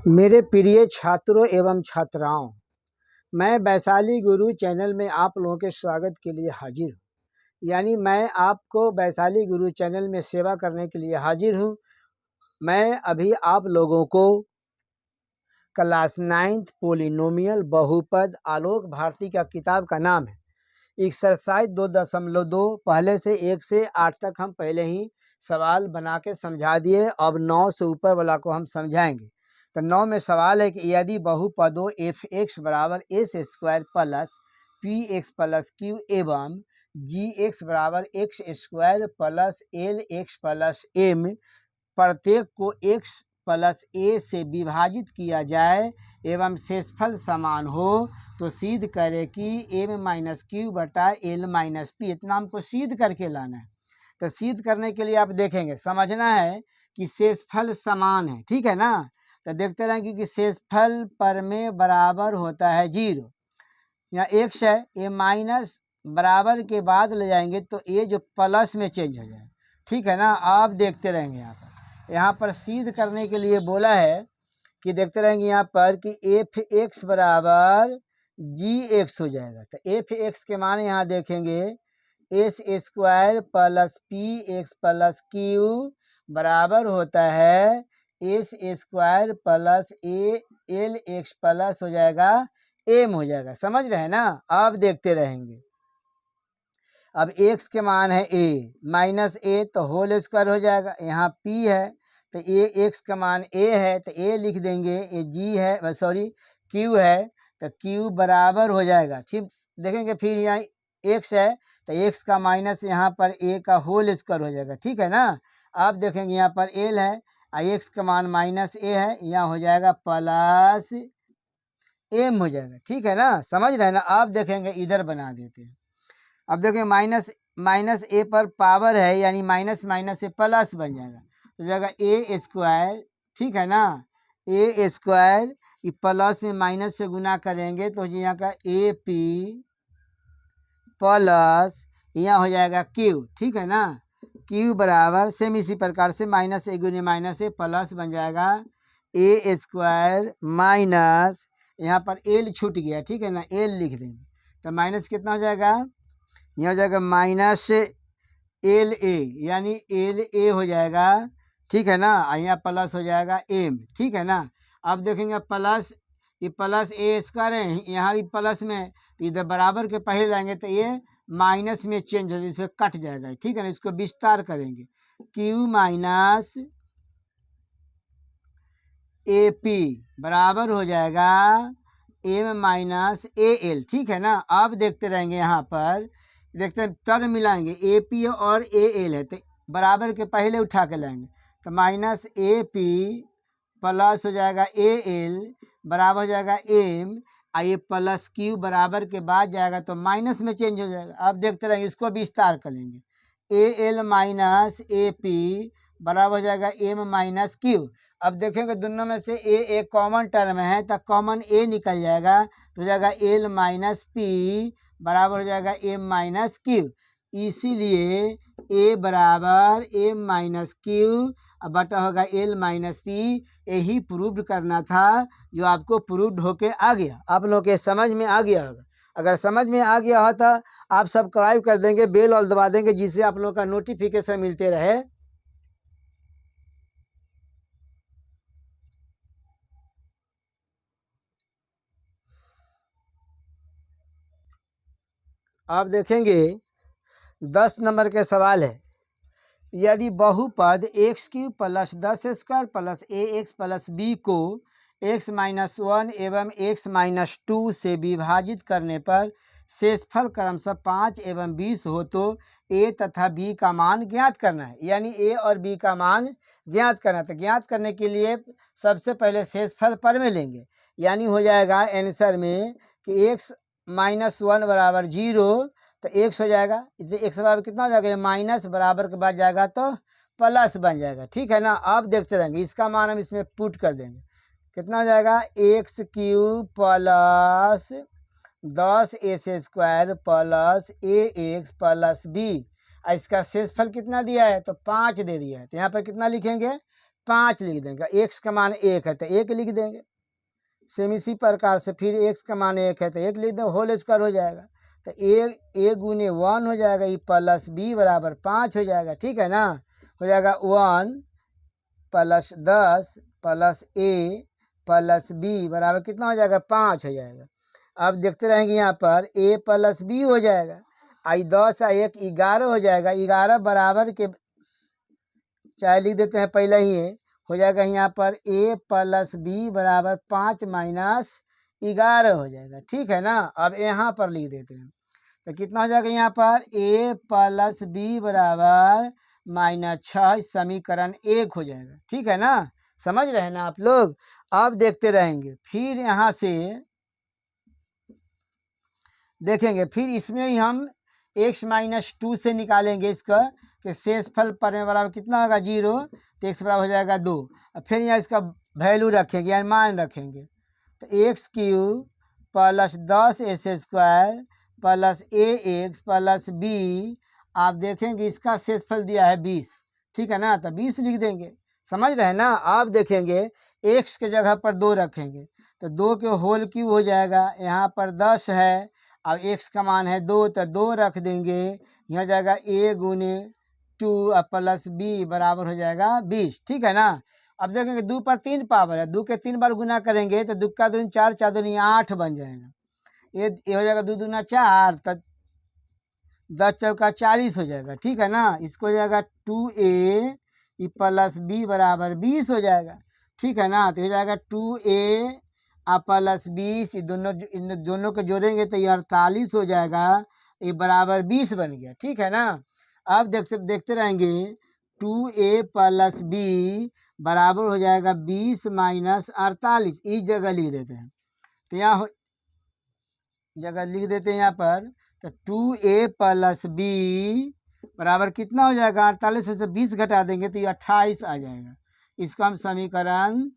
मेरे प्रिय छात्रों एवं छात्राओं, मैं वैशाली गुरु चैनल में आप लोगों के स्वागत के लिए हाजिर हूँ। यानी मैं आपको वैशाली गुरु चैनल में सेवा करने के लिए हाजिर हूँ। मैं अभी आप लोगों को क्लास 9th पोलिनोमियल बहुपद आलोक भारती का किताब का नाम है एक्सरसाइज 2.2। पहले से 1 से 8 तक हम पहले ही सवाल बना के समझा दिए। अब 9 से ऊपर वाला को हम समझाएंगे। तो 9 में सवाल है कि यदि बहुपदों एफ एक्स बराबर s square plus p x plus q एवं जी एक्स बराबर x square plus l x plus m प्रत्येक को एक्स प्लस ए से विभाजित किया जाए एवं शेषफल समान हो तो सिद्ध करे कि एम माइनस क्यू बटा एल माइनस पी। इतना हमको सिद्ध करके लाना है। तो सिद्ध करने के लिए आप देखेंगे, समझना है कि शेषफल समान है, ठीक है ना। तो देखते रहेंगे कि शेषफल पर में बराबर होता है 0। यहाँ एक्स है, ये माइनस बराबर के बाद ले जाएंगे तो ये जो प्लस में चेंज हो जाए, ठीक है ना। आप देखते रहेंगे यहाँ पर सिद्ध करने के लिए बोला है कि देखते रहेंगे यहाँ पर कि एफ एक्स बराबर जी एक्स हो जाएगा। तो एफ एक्स के मान यहाँ देखेंगे S square plus p x plus Q बराबर होता है S square plus A L x plus हो जाएगा एम हो जाएगा। समझ रहे हैं ना। अब देखते रहेंगे। अब एक्स के मान है ए माइनस ए तो होल स्क्वायर हो जाएगा। यहाँ पी है तो ए एक्स का मान ए है तो ए लिख देंगे। ये जी है, सॉरी क्यू है तो क्यू बराबर हो जाएगा। ठीक देखेंगे फिर यहाँ एक्स है तो एक्स का माइनस यहाँ पर ए का होल स्क्वायर हो जाएगा, ठीक है ना। आप देखेंगे यहाँ पर एल है एक्स का मान माइनस ए है, यहाँ हो जाएगा प्लस एम हो जाएगा, ठीक है ना। समझ रहे हैं ना। आप देखेंगे इधर बना देते हैं। अब देखें माइनस ए पर पावर है यानी माइनस माइनस से प्लस बन जाएगा तो जाएगा ए स्क्वायर, ठीक है ना। ए स्क्वायर ये प्लस में माइनस से गुना करेंगे तो यहाँ का ए पी प्लस यहाँ हो जाएगा क्यू, ठीक है ना। क्यू बराबर सेम इसी प्रकार से माइनस ए गुने माइनस से प्लस बन जाएगा ए स्क्वायर माइनस यहाँ पर एल छूट गया, ठीक है ना, एल लिख देंगे तो माइनस कितना हो जाएगा, यहाँ हो जाएगा माइनस एल ए यानी एल ए हो जाएगा, ठीक है ना। यहाँ प्लस हो जाएगा एम, ठीक है ना। अब देखेंगे प्लस ये प्लस ए स्क्वायर है, यहाँ भी प्लस में तो इधर बराबर के पहले लाएंगे तो ये माइनस में चेंज हो जाए, इसे कट जाएगा, ठीक है ना। इसको विस्तार करेंगे क्यू माइनस ए पी बराबर हो जाएगा एम माइनस ए एल, ठीक है ना। अब देखते रहेंगे यहाँ पर देखते हैं टर्म मिलाएंगे ए पी और ए एल है तो बराबर के पहले उठा के लाएंगे तो माइनस ए पी प्लस हो जाएगा ए एल बराबर हो जाएगा एम ये प्लस क्यू बराबर के बाद जाएगा तो माइनस में चेंज हो जाएगा। अब देखते रहेंगे इसको विस्तार करेंगे A L minus A P बराबर हो जाएगा एम माइनस क्यू। अब देखेंगे दोनों में से ए एक कॉमन टर्म है तो कॉमन ए निकल जाएगा तो हो जाएगा एल माइनस पी बराबर हो जाएगा एम माइनस क्यू। इसीलिए ए बराबर एम माइनस क्यू बटा होगा एल माइनस पी। यही प्रूव करना था जो आपको प्रूव होके आ गया। आप लोग के समझ में आ गया होगा। अगर समझ में आ गया हो तो आप सब्सक्राइब कर देंगे, बेल और दबा देंगे जिससे आप लोग का नोटिफिकेशन मिलते रहे। आप देखेंगे 10 नंबर के सवाल है। यदि बहुपद x cube plus 10 square plus a x plus b को एक्स माइनस 1 एवं एक्स माइनस 2 से विभाजित करने पर शेषफल क्रमशः 5 एवं 20 हो तो ए तथा बी का मान ज्ञात करना है। यानी ए और बी का मान ज्ञात करना है। तो ज्ञात करने के लिए सबसे पहले शेषफल पर में लेंगे यानी हो जाएगा आंसर में कि एक्स माइनस 1 बराबर 0 तो एक्स हो जाएगा। इसे एक्स बराबर कितना हो जाएगा, माइनस बराबर के बाद जाएगा तो प्लस बन जाएगा, ठीक है ना। अब देखते रहेंगे इसका मान हम इसमें पुट कर देंगे कितना हो जाएगा x cube plus 10 s square plus a x plus b. इसका शेषफल कितना दिया है तो 5 दे दिया है तो यहाँ पर कितना लिखेंगे 5 लिख देंगे। एक्स का मान 1 है तो 1 लिख देंगे। सेम इसी प्रकार से फिर एक्स का मान 1 है तो 1 लिख देंगे, होल स्क्वायर हो जाएगा। तो ए गुने 1 हो जाएगा, ई प्लस बी बराबर 5 हो जाएगा। ठीक है ना, हो जाएगा 1 प्लस 10 प्लस ए प्लस बी बराबर कितना हो जाएगा, 5 हो जाएगा। अब देखते रहेंगे यहाँ पर ए प्लस बी हो जाएगा, आई 10 और 1 11 हो जाएगा। 11 बराबर के चाहे लिख देते हैं पहले ही हो जाएगा यहाँ पर ए प्लस बी बराबर 5 माइनस 11 हो जाएगा। ठीक है ना, अब यहाँ पर लिख देते हैं तो कितना हो जाएगा यहाँ पर ए प्लस बी बराबर -6, समीकरण 1 हो जाएगा। ठीक है ना, समझ रहे हैं ना आप लोग। अब देखते रहेंगे फिर यहाँ से देखेंगे, फिर इसमें ही हम x-2 से निकालेंगे इसका कि शेषफल पर में बराबर कितना होगा 0, तो x बराबर हो जाएगा 2। और फिर यहाँ इसका वैल्यू रखेंगे यानी मान रखेंगे तो x³ plus 10s² plus ax plus b, आप देखेंगे इसका शेषफल दिया है 20। ठीक है ना, तो 20 लिख देंगे। समझ रहे हैं ना। आप देखेंगे x के जगह पर 2 रखेंगे तो 2 के होल क्यूब हो जाएगा, यहाँ पर 10 है, अब x का मान है 2 तो 2 रख देंगे, यहाँ जाएगा a गुने 2 और प्लस b बराबर हो जाएगा 20। ठीक है ना, अब देखेंगे 2 पर 3 पावर है, 2 के 3 बार गुना करेंगे तो 2 का 2 4, 4 2 8 बन जाएगा। ये हो जाएगा 2 दूना 4, तो 10 चौका 40 हो जाएगा। ठीक है ना, इसको हो जाएगा 2a प्लस b बराबर 20 हो जाएगा। ठीक है ना, तो हो जाएगा 2a प्लस 20, इन दोनों को जोड़ेंगे तो ये 48 हो जाएगा, ये बराबर 20 बन गया। ठीक है ना, अब देखते रहेंगे 2a प्लस b बराबर हो जाएगा 20 माइनस 48, इस जगह लिख देते हैं तो यहाँ जगह लिख देते हैं यहाँ पर तो 2a प्लस b बराबर कितना हो जाएगा, 48 में से 20 घटा देंगे तो ये 28 आ जाएगा। इसको हम समीकरण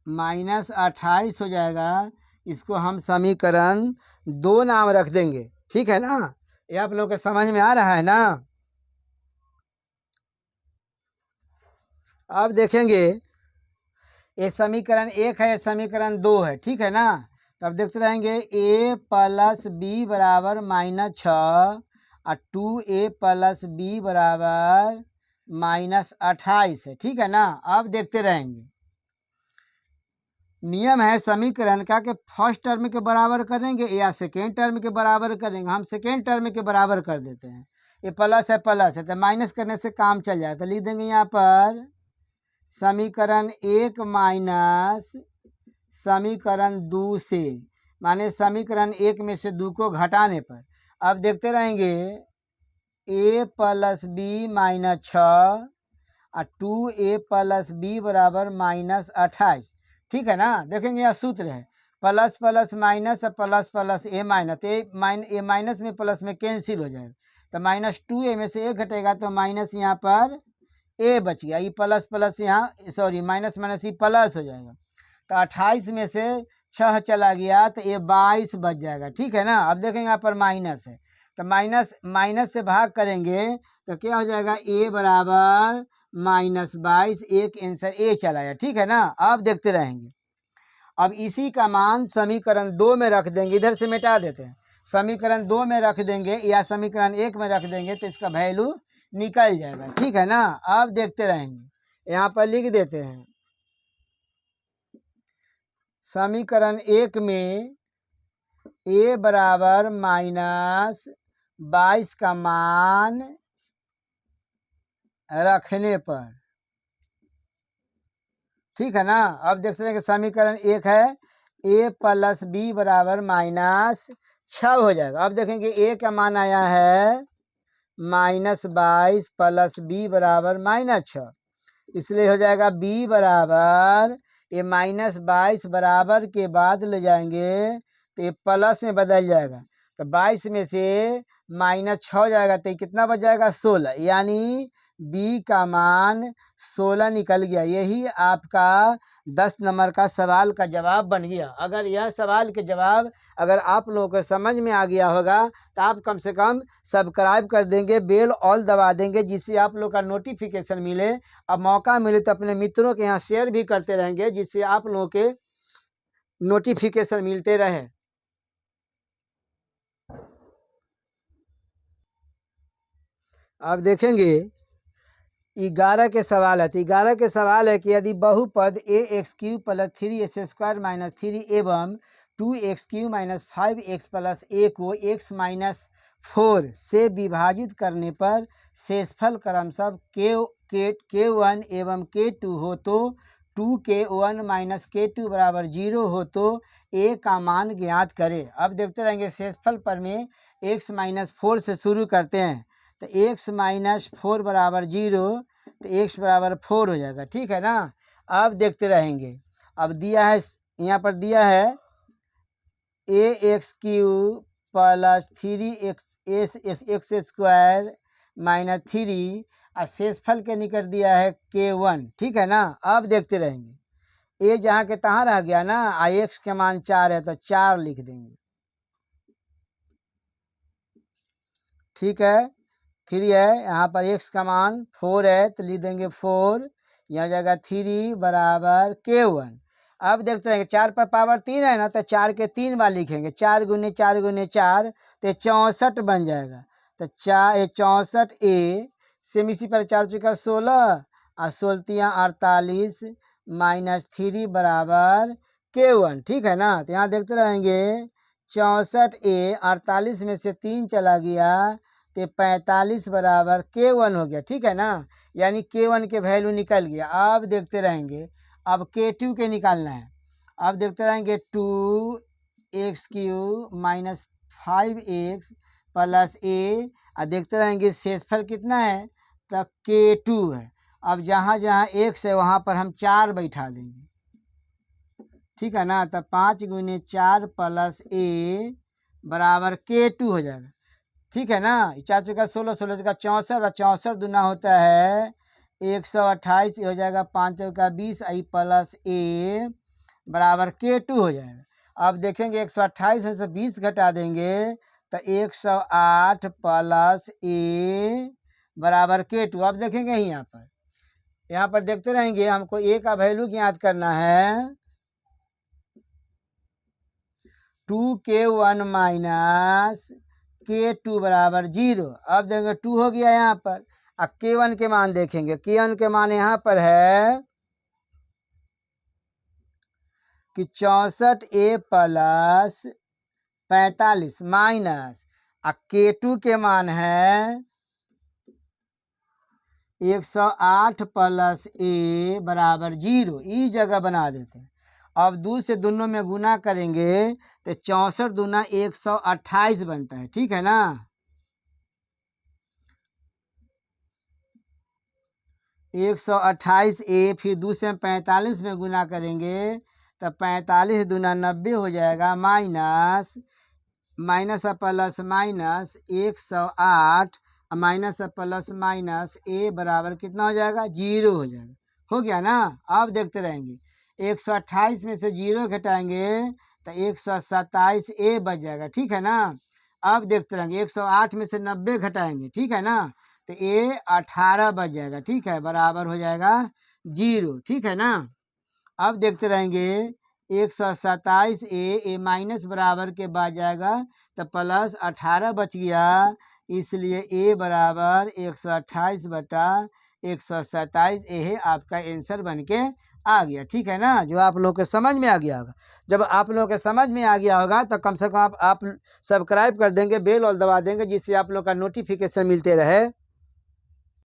-28 हो जाएगा, इसको हम समीकरण 2 नाम रख देंगे। ठीक है ना, ये आप लोग को समझ में आ रहा है ना। अब देखेंगे ये समीकरण 1 है, समीकरण 2 है। ठीक है ना, तब देखते रहेंगे a प्लस b बराबर -6 और 2a प्लस b बराबर -28 है। ठीक है ना, अब देखते रहेंगे नियम है समीकरण का कि फर्स्ट टर्म के बराबर करेंगे या सेकेंड टर्म के बराबर करेंगे। हम सेकेंड टर्म के बराबर कर देते हैं, ये प्लस है तो माइनस करने से काम चल जाए तो लिख देंगे यहाँ पर समीकरण 1 माइनस समीकरण 2 से, माने समीकरण 1 में से 2 को घटाने पर। अब देखते रहेंगे a प्लस बी -6 और 2a प्लस बी बराबर -28। ठीक है ना, देखेंगे यह सूत्र है plus plus minus plus plus a minus, A minus में प्लस में कैंसिल हो जाएगा तो -2a में से 1 घटेगा तो माइनस यहाँ पर a बच गया, ये प्लस प्लस यहाँ सॉरी माइनस माइनस ये प्लस हो जाएगा तो 28 में से 6 चला गया तो ये 22 बच जाएगा। ठीक है ना, अब देखेंगे यहाँ पर माइनस है तो माइनस से भाग करेंगे तो क्या हो जाएगा a बराबर -22, एक आंसर ए चला है। ठीक है ना, अब देखते रहेंगे। अब इसी का मान समीकरण 2 में रख देंगे, इधर से मिटा देते हैं, समीकरण 2 में रख देंगे या समीकरण 1 में रख देंगे तो इसका वैल्यू निकल जाएगा। ठीक है ना, अब देखते रहेंगे, यहाँ पर लिख देते हैं समीकरण 1 में a बराबर -22 का मान रखने पर। ठीक है ना, अब देखते हैं कि समीकरण 1 है a प्लस बी बराबर -6 हो जाएगा। अब देखेंगे a का मान आया है -22 प्लस b बराबर -6, इसलिए हो जाएगा b बराबर ये -22 बराबर के बाद ले जाएंगे तो ये प्लस में बदल जाएगा तो 22 में से -6 हो जाएगा तो कितना बच जाएगा 16, यानी बी का मान 16 निकल गया। यही आपका 10 नंबर का सवाल का जवाब बन गया। अगर यह सवाल के जवाब अगर आप लोगों को समझ में आ गया होगा तो आप कम से कम सब्सक्राइब कर देंगे, बेल ऑल दबा देंगे, जिससे आप लोग का नोटिफिकेशन मिले। अब मौका मिले तो अपने मित्रों के यहाँ शेयर भी करते रहेंगे, जिससे आप लोगों के नोटिफिकेशन मिलते रहे। अब देखेंगे 11 के सवाल है। तो 11 के सवाल है कि यदि बहुपद ax³ + 3s² - 3 एवं 2x³ - 5x + a को x - 4 से विभाजित करने पर शेषफल क्रमशः k1 एवं k2 हो तो 2k1 - k2 = 0 हो तो a का मान ज्ञात करें। अब देखते रहेंगे शेषफल पर में x - 4 से शुरू करते हैं। तो x - 4 = 0, तो x = 4 हो जाएगा। ठीक है ना। अब देखते रहेंगे। अब दिया है, यहाँ पर दिया है ax³ + 3x² - 3 और शेषफल के निकट दिया है k1। ठीक है ना। अब देखते रहेंगे। a जहाँ के तहाँ रह गया ना, x के मान 4 है तो 4 लिख देंगे। ठीक है। 3 है, यहाँ पर x का मान 4 है तो लिख देंगे 4। यहाँ जाएगा 3 = k1। अब देखते हैं 4 पर पावर 3 है ना, तो 4 के 3 बार लिखेंगे। 4 × 4 × 4 तो 64 बन जाएगा। तो 64 a से इसी पर 4 चुका 16 और 16 48 - 3 = k1। ठीक है ना। तो यहाँ देखते रहेंगे 64 a 48 में से 3 चला गया तो 45 = k1 हो गया। ठीक है ना। यानी k1 के वैल्यू निकल गया। अब देखते रहेंगे। अब k2 के निकालना है। अब देखते रहेंगे 2x³ - 5x + a और देखते रहेंगे शेषफल कितना है तो k2 है। अब जहाँ जहाँ x है वहाँ पर हम 4 बैठा देंगे। ठीक है ना। तो 5 × 4 + a = k2 हो जाएगा। ठीक है ना। 4 चौका 16, 16 चौका 64 और 64 दूना होता है 128 हो जाएगा। 5 चौका 20 आई + a = k2 हो जाएगा। अब देखेंगे 128 में से 20 घटा देंगे तो 108 + a = k2। अब देखेंगे यहाँ पर देखते रहेंगे। हमको a का वैल्यू ज्ञात करना है। 2k1 - k2 = 0। अब देखेंगे 2 हो गया यहाँ पर। अब k1 के मान देखेंगे। k1 के मान यहाँ पर है कि 64a + 45 माइनस k2 के मान है 108 + a = 0। इस जगह बना देते हैं। अब 2 से दोनों में गुना करेंगे तो 64 दूना 128 बनता है। ठीक है ना। 128 a फिर 2 से 45 में गुना करेंगे तो 45 दूना 90 हो जाएगा। Minus plus minus 108 minus plus minus a बराबर कितना हो जाएगा 0 हो जाएगा। हो गया ना। अब देखते रहेंगे 128 में से 0 घटाएंगे तो 127 a बच जाएगा। ठीक है ना। अब देखते रहेंगे 108 में से 90 घटाएंगे। ठीक है ना। तो a 18 बच जाएगा। ठीक है, बराबर हो जाएगा 0। ठीक है ना। अब देखते रहेंगे 127 a माइनस बराबर के बाद जाएगा तो प्लस 18 बच गया। इसलिए a बराबर 128 बटा 127 यह आपका आंसर बन के आ गया। ठीक है ना। जो आप लोग के समझ में आ गया होगा। जब आप लोग के समझ में आ गया होगा तो कम से कम आप सब्सक्राइब कर देंगे, बेल और दबा देंगे, जिससे आप लोग का नोटिफिकेशन मिलते रहे।